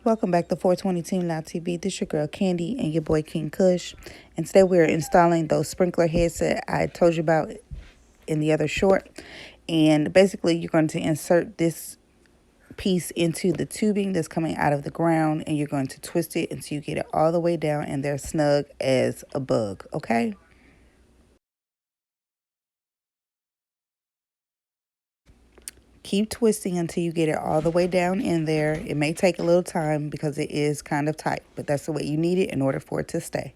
Welcome back to 420 Team Loud TV. This is your girl Candy and your boy King Kush. And today we're installing those sprinkler heads that I told you about in the other short. And basically you're going to insert this piece into the tubing that's coming out of the ground, and you're going to twist it until you get it all the way down and they're snug as a bug, okay? Keep twisting until you get it all the way down in there. It may take a little time because it is kind of tight, but that's the way you need it in order for it to stay.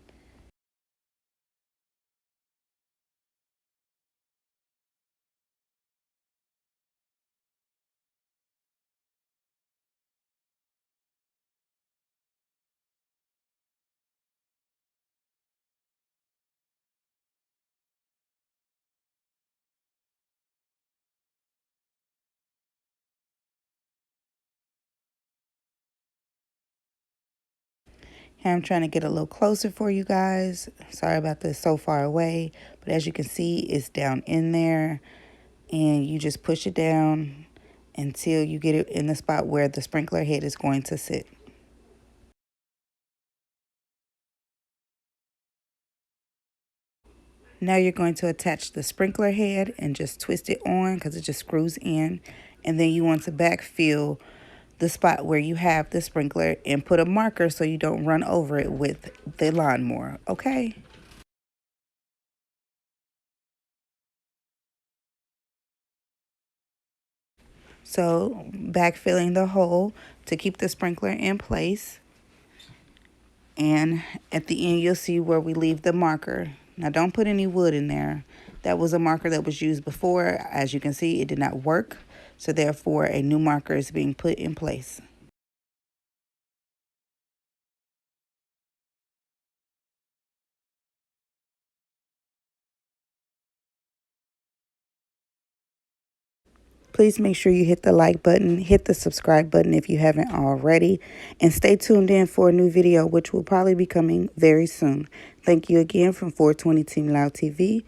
Here I'm trying to get a little closer for you guys. Sorry about this so far away, but as you can see, it's down in there, and you just push it down until you get it in the spot where the sprinkler head is going to sit. Now you're going to attach the sprinkler head and just twist it on because it just screws in. And then you want to backfill the spot where you have the sprinkler and put a marker so you don't run over it with the lawnmower, okay? So backfilling the hole to keep the sprinkler in place. And at the end, you'll see where we leave the marker. Now, don't put any wood in there. That was a marker that was used before. As you can see, it did not work. So therefore, a new marker is being put in place. Please make sure you hit the like button, hit the subscribe button if you haven't already, and stay tuned in for a new video, which will probably be coming very soon. Thank you again from 420 Team Loud TV.